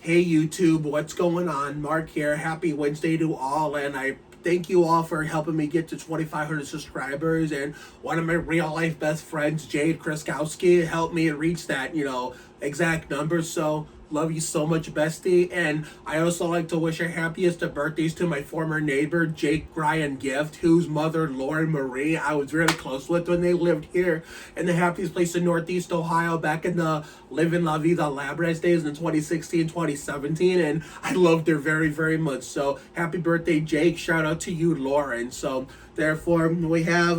Hey YouTube, what's going on? Mark here. Happy Wednesday to all, and I thank you all for helping me get to 2,500 subscribers. And one of my real life best friends, Jade Kriskowski, helped me reach that, exact number. So love you so much, bestie. And I also like to wish a happiest of birthdays to my former neighbor, Jake Ryan Gift, whose mother, Lauren Marie, I was really close with when they lived here in the happiest place in Northeast Ohio back in the Living La Vida Labras days in 2016, 2017. And I loved her very, very much. So happy birthday, Jake. Shout out to you, Lauren. So therefore, we have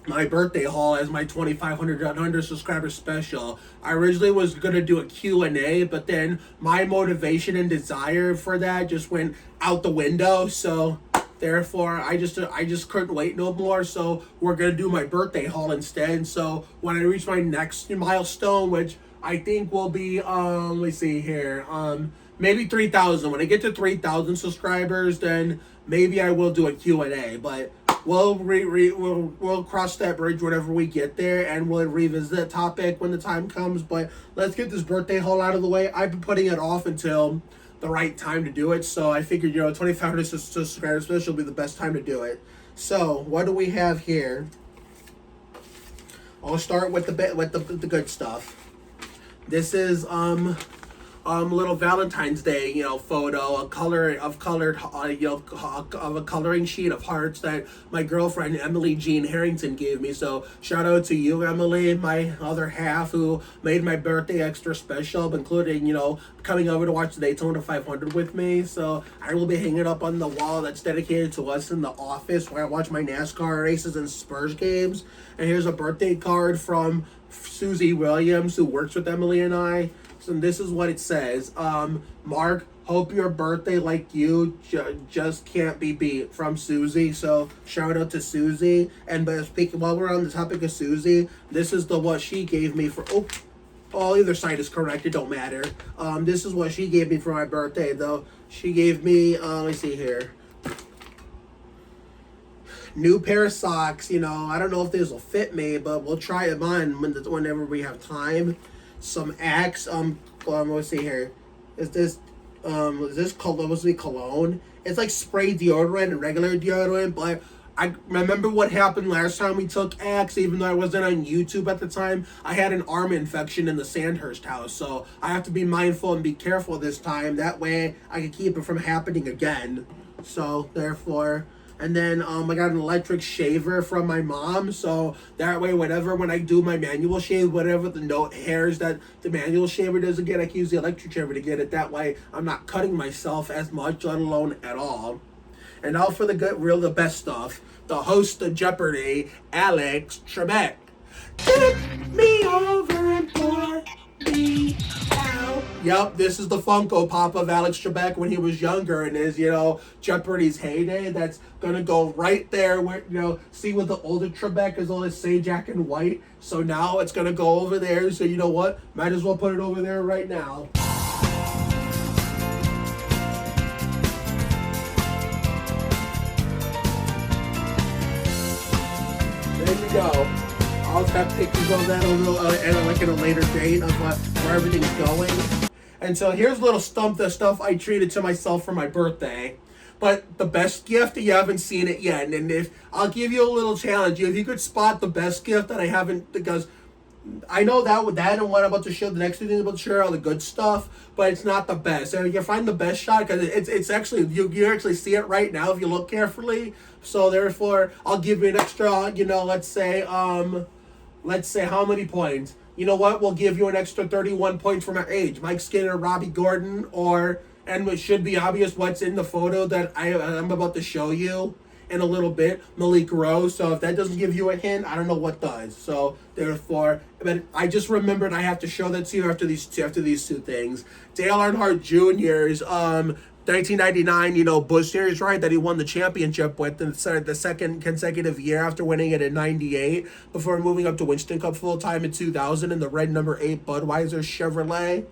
my birthday haul as my 2,500 subscriber special. I originally was going to do a Q&A, but then my motivation and desire for that just went out the window. So therefore, I just couldn't wait no more. So we're going to do my birthday haul instead. So when I reach my next milestone, which I think will be, let me see here, maybe 3,000. When I get to 3,000 subscribers, then maybe I will do a Q&A, but we'll cross that bridge whenever we get there, and we'll revisit that topic when the time comes. But let's get this birthday haul out of the way. I've been putting it off until the right time to do it, so I figured 2,500 subscribers special will be the best time to do it. So what do we have here? I'll start with the good stuff. This is little Valentine's Day, photo, of a coloring sheet of hearts that my girlfriend Emily Jean Harrington gave me. So shout out to you, Emily, my other half, who made my birthday extra special, including coming over to watch the Daytona 500 with me. So I will be hanging up on the wall that's dedicated to us in the office where I watch my NASCAR races and Spurs games. And here's a birthday card from Susie Williams, who works with Emily and I. And this is what it says. Mark, hope your birthday like you just can't be beat, from Susie. So shout out to Susie. And but speaking, while we're on the topic of Susie, this is what she gave me for either side is correct, it don't matter. This is what she gave me for my birthday, though. She gave me let me see here, new pair of socks. I don't know if these will fit me, but we'll try them on whenever we have time. Some Axe, let's see here. Is this supposed to be cologne? It's like spray deodorant and regular deodorant, but I remember what happened last time we took Axe. Even though I wasn't on YouTube at the time, I had an arm infection in the Sandhurst house, so I have to be mindful and be careful this time. That way I can keep it from happening again. So therefore. And then I got an electric shaver from my mom, so that way when I do my manual shave, whatever the hairs that the manual shaver doesn't get, I can use the electric shaver to get it. That way I'm not cutting myself as much, let alone at all. And now for the best stuff, the host of Jeopardy, Alex Trebek. Tip me over and pour me out. Yep, this is the Funko Pop of Alex Trebek when he was younger in his, Jeopardy's heyday. That's gonna go right there where, see with the older Trebek is all this Sajak and white. So now it's gonna go over there. So you know what? Might as well put it over there right now. There you go. I'll have pictures of that in a later date of where everything's going. And so here's a little the stuff I treated to myself for my birthday. But the best gift, you haven't seen it yet. And if I'll give you a little challenge, if you could spot the best gift that I haven't, because I know that and what I'm about to show, the next two things I'm about to share, all the good stuff, but it's not the best. So you can find the best shot because it's actually, you actually see it right now if you look carefully. So therefore, I'll give you an extra, let's say how many points? You know what? We'll give you an extra 31 points for my age. Mike Skinner, Robbie Gordon, and it should be obvious what's in the photo that I'm about to show you in a little bit, Malik Rose. So if that doesn't give you a hint, I don't know what does. So therefore, but I just remembered I have to show that to you after these two things. Dale Earnhardt Jr.'s 1999, Busch Series ride that he won the championship with the second consecutive year after winning it in 98, before moving up to Winston Cup full time in 2000 in the red number 8 Budweiser Chevrolet.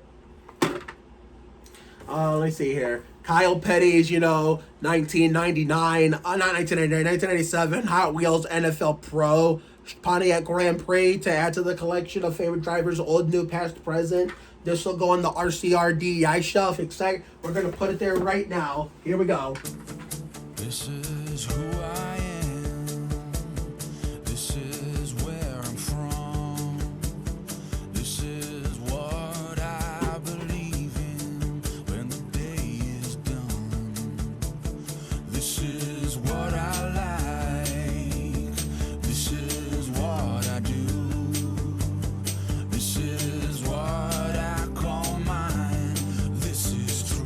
Let's see here. Kyle Petty's, 1999, not 1999, 1997 Hot Wheels NFL Pro Pontiac Grand Prix to add to the collection of favorite drivers, old, new, past, present. This will go on the RCR DEI shelf. Excited. We're going to put it there right now. Here we go. This is who I am. This is where I'm from. This is what I believe in when the day is done. This is what I like. This is what I do. This is what I call mine. This is true.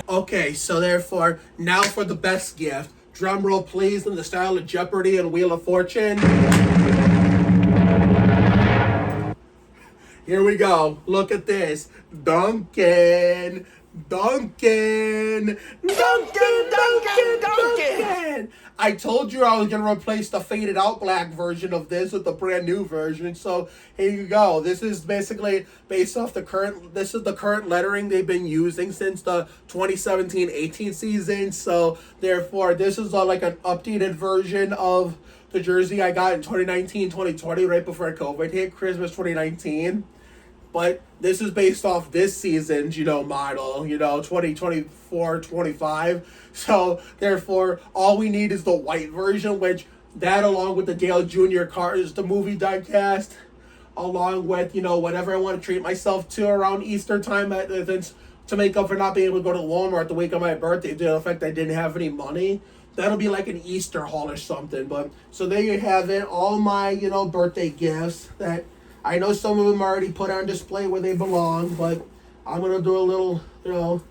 Okay, so therefore, now for the best gift. Drum roll, please, in the style of Jeopardy and Wheel of Fortune. Here we go. Look at this. Duncan. Duncan. Duncan. I told you I was going to replace the faded out black version of this with the brand new version. So here you go. This is basically based off the current, this is the current lettering they've been using since the 2017-18 season. So therefore, this is like an updated version of the jersey I got in 2019-2020, right before COVID hit, Christmas 2019. But this is based off this season's, model, 2024-25. So, therefore, all we need is the white version, which that along with the Dale Jr. Cars, the movie diecast, along with, whatever I want to treat myself to around Easter time to make up for not being able to go to Walmart the week of my birthday due to the fact I didn't have any money. That'll be like an Easter haul or something. But, so there you have it. All my, birthday gifts that I know some of them are already put on display where they belong, but I'm going to do a little, little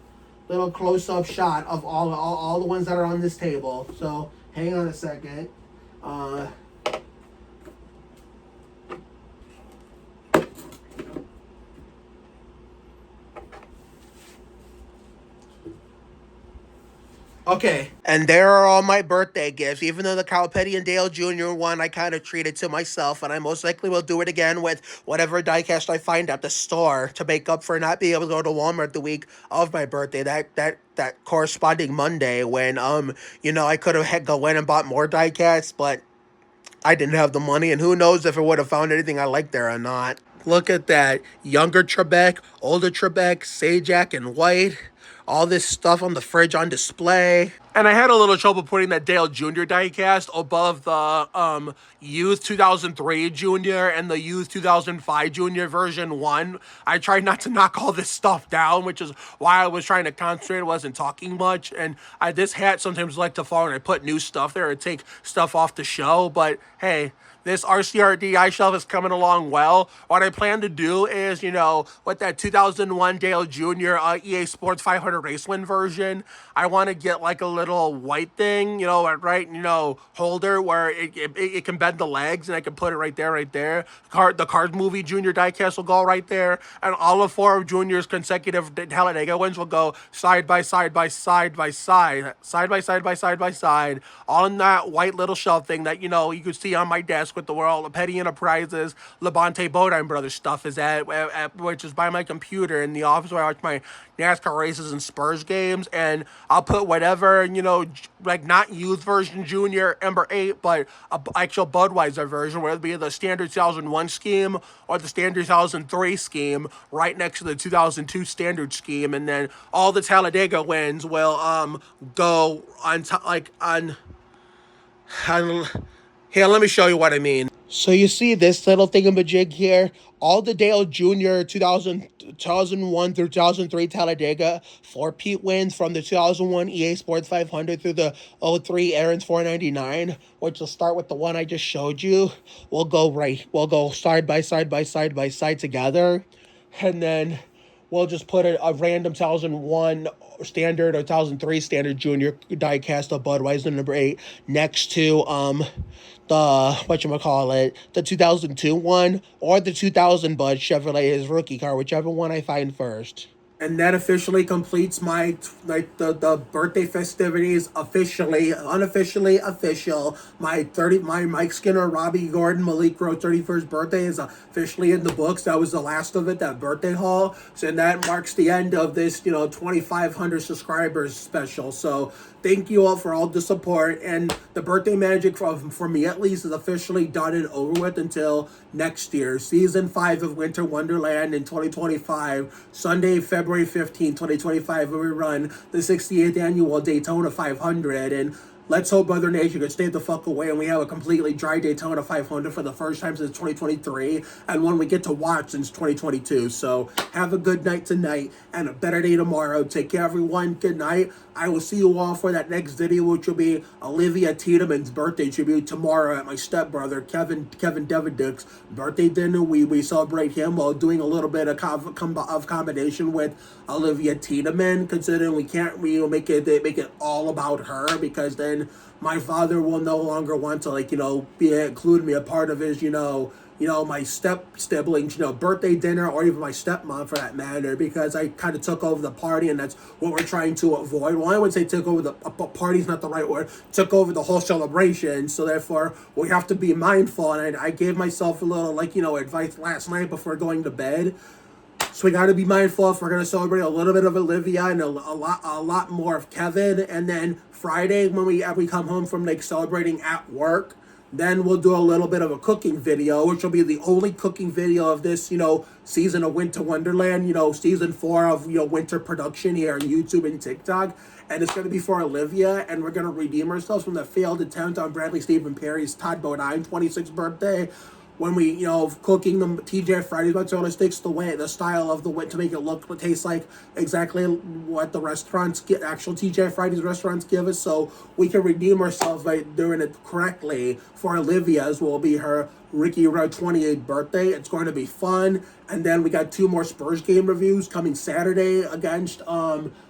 close-up shot of all the ones that are on this table. So, hang on a second. Okay, and there are all my birthday gifts. Even though the Cal Petty and Dale Jr. one, I kind of treated to myself, and I most likely will do it again with whatever diecast I find at the store to make up for not being able to go to Walmart the week of my birthday. That corresponding Monday when I could have go in and bought more diecasts, but I didn't have the money, and who knows if I would have found anything I liked there or not. Look at that. Younger Trebek, older Trebek, Sajak and White. All this stuff on the fridge on display. And I had a little trouble putting that Dale Jr. diecast above the Youth 2003 Junior and the Youth 2005 Junior version 1. I tried not to knock all this stuff down, which is why I was trying to concentrate. I wasn't talking much. And this hat sometimes like to fall and I put new stuff there and take stuff off the show. But hey, this RCR DI shelf is coming along well. What I plan to do is, with that 2001 Dale Jr. EA Sports 500 Racewind version, I want to get like a little white thing, holder where it can bend the legs and I can put it right there. The Cars movie Junior diecast will go right there. And all of 4 of Junior's consecutive Talladega wins will go side by side, all in that white little shelf thing that, you could see on my desk with the World of Petty Enterprises, Labonte Bodine Brothers stuff is at, which is by my computer in the office where I watch my NASCAR races and Spurs games, and I'll put whatever, like not youth version Junior Ember 8, but a actual Budweiser version, whether it be the standard 2001 scheme or the standard 2003 scheme, right next to the 2002 standard scheme, and then all the Talladega wins will go on here, let me show you what I mean. So you see this little thingamajig here? All the Dale Jr. 2001 through 2003 Talladega 4-peat wins from the 2001 EA Sports 500 through the 03 Aaron's 499, which will start with the one I just showed you. We'll go side by side together. And then we'll just put a random 2001 standard or 2003 standard junior diecast of Budweiser number 8 next to the 2002 one or the 2000 Bud Chevrolet, his rookie car, whichever one I find first. And that officially completes my like the birthday festivities officially, unofficially official. My Mike Skinner, Robbie Gordon, Malik Rowe 31st birthday is officially in the books. That was the last of it, that birthday haul. So and that marks the end of this, 2,500 subscribers special. So thank you all for all the support, and the birthday magic for me at least is officially done and over with until next year. Season 5 of Winter Wonderland in 2025, Sunday, February 15th, 2025, where we run the 68th annual Daytona 500. And let's hope Mother Nature can stay the fuck away and we have a completely dry Daytona 500 for the first time since 2023 and one we get to watch since 2022. So have a good night tonight and a better day tomorrow. Take care, everyone. Good night. I will see you all for that next video, which will be Olivia Tiedeman's birthday tribute tomorrow at my stepbrother Kevin Devidick's birthday dinner. We celebrate him while doing a little bit of combination with Olivia Tiedemann, considering we can't make it all about her, because then my father will no longer want to be include me a part of his my siblings, birthday dinner, or even my stepmom for that matter, because I kind of took over the party, and that's what we're trying to avoid. Well, I would say took over the party's not the right word. Took over the whole celebration, so therefore we have to be mindful. And I gave myself a little advice last night before going to bed. So we got to be mindful if we're going to celebrate a little bit of Olivia and a lot more of Kevin. And then Friday, when we come home from celebrating at work, then we'll do a little bit of a cooking video, which will be the only cooking video of this, season of Winter Wonderland, season 4 of, winter production here on YouTube and TikTok. And it's going to be for Olivia, and we're going to redeem ourselves from the failed attempt on Bradley Stephen Perry's Todd Bodine 26th birthday, when we, cooking the TGI Fridays mozzarella sticks the style of to make it taste like exactly what the restaurants get, actual TGI Fridays restaurants give us, so we can redeem ourselves by doing it correctly for Olivia's will be her Ricky Rowe 28th birthday. It's going to be fun. And then we got 2 more Spurs game reviews coming Saturday against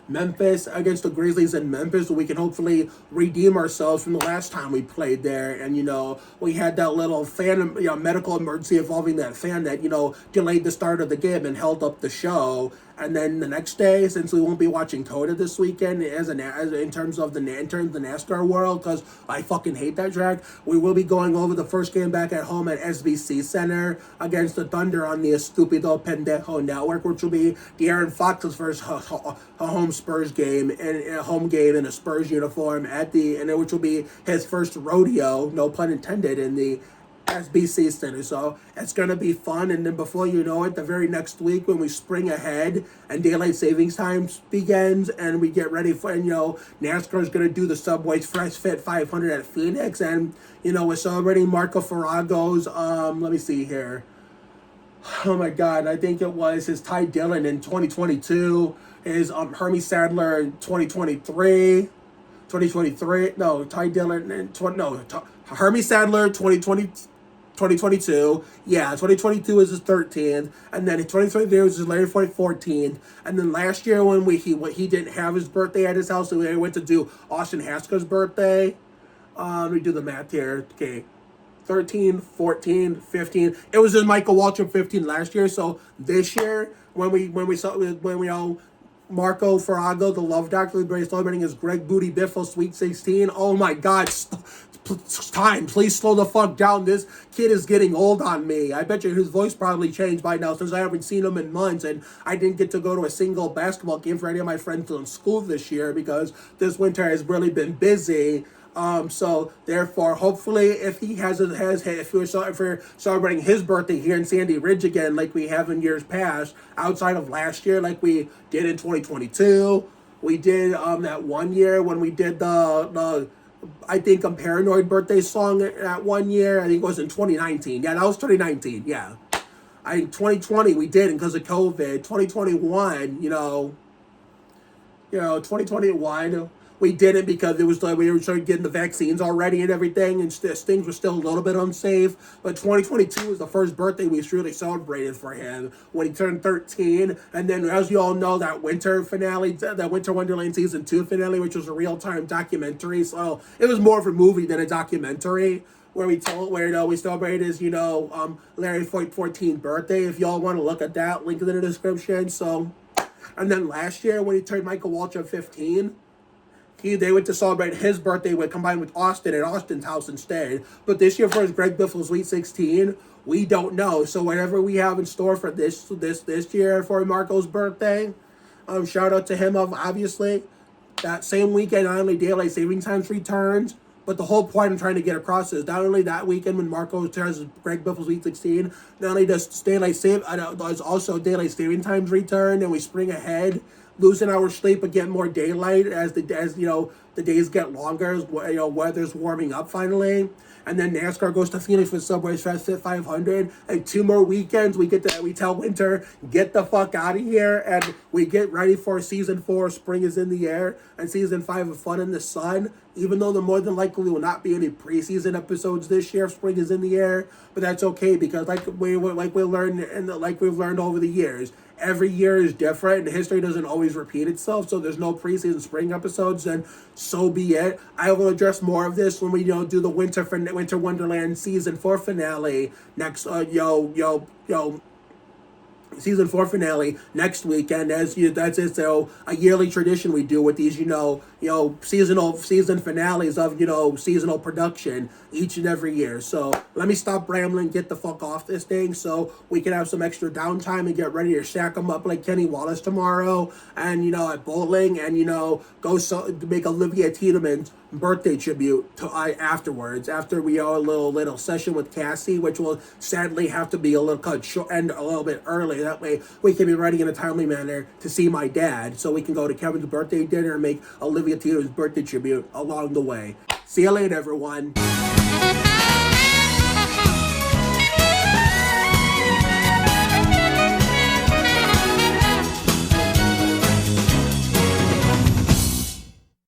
Memphis, against the Grizzlies in Memphis, so we can hopefully redeem ourselves from the last time we played there. And we had that little fan medical emergency involving that fan that delayed the start of the game and held up the show. And then the next day, since we won't be watching COTA this weekend in terms of the NASCAR world, because I fucking hate that track, we will be going over the first game back at home at SBC Center against the Thunder on the Estupido Pendejo Network, which will be De'Aaron Fox's first home Spurs game and a home game in a Spurs uniform which will be his first rodeo, no pun intended, in the SBC Center. So it's going to be fun. And then before you know it, the very next week when we spring ahead and daylight savings time begins and we get ready for, NASCAR is going to do the Subway's Fresh Fit 500 at Phoenix. And, we're celebrating Marco Farago's, let me see here. Oh my God, I think it was his Ty Dillon in 2022, his Hermie Sadler in 2023. No, Ty Dillon in Hermie Sadler 2022. Yeah, 2022 is his 13th, and then 2023 was his Larry Ford 14th, and then last year when he didn't have his birthday at his house, so we went to do Austin Haskell's birthday. Let me do the math here. Okay, 13, 14, 15. It was just Michael Waltrip 15 last year. So this year, when we all Marco Farago, the Love Doctor, celebrating his Greg Booty Biffle Sweet 16. Oh my God. Time, please slow the fuck down. This kid is getting old on me. I bet you his voice probably changed by now, since I haven't seen him in months, and I didn't get to go to a single basketball game for any of my friends in school this year because this winter has really been busy. So therefore, hopefully, if we're celebrating his birthday here in Sandy Ridge again, like we have in years past, outside of last year, like we did in 2022, we did that one year when we did the I think a Paranoid birthday song that one year. I think it was in 2019. Yeah, that was 2019. Yeah, 2020 we didn't because of COVID. 2021, 2021. We did it because it was like we were starting getting the vaccines already and everything, and things were still a little bit unsafe. But 2022 was the first birthday we really celebrated for him when he turned 13. And then, as you all know, that winter finale, that Winter Wonderland Season 2 finale, which was a real-time documentary. So it was more of a movie than a documentary, where we celebrated his, Larry Foyt 14th birthday. If y'all want to look at that, link in the description. So And then last year when he turned Michael Waltrip 15, they went to celebrate his birthday with combined with Austin at Austin's house instead. But this year for his Greg Biffle Sweet 16, we don't know. So whatever we have in store for this year for Marco's birthday, shout out to him of obviously that same weekend. Not only daylight saving times returns, but the whole point I'm trying to get across is not only that weekend when Marco turns Greg Biffle Sweet 16, not only does does also daylight saving times return, and we spring ahead, losing our sleep but getting more daylight as the days get longer, as weather's warming up finally. And then NASCAR goes to Phoenix for Subway's Fest at 500. And 2 more weekends, we tell winter, get the fuck out of here. And we get ready for season 4. Spring is in the air. And season 5 of Fun in the Sun. Even though there more than likely will not be any preseason episodes this year, spring is in the air. But that's okay because like we've learned over the years, every year is different and history doesn't always repeat itself. So there's no preseason spring episodes, then so be it. I will address more of this when we do the Winter Wonderland season 4 finale next season 4 finale next weekend. That's it. So a yearly tradition we do with these season finales of seasonal production each and every year. So let me stop rambling, get the fuck off this thing so we can have some extra downtime and get ready to stack them up like Kenny Wallace tomorrow and at bowling and go make Olivia Tiedeman's birthday tribute to afterwards after we have a little session with Cassie, which will sadly have to be a little cut short and a little bit early. That way we can be ready in a timely manner to see my dad, so we can go to Kevin's birthday dinner and make Olivia Tiedeman's birthday tribute along the way. See you later, everyone.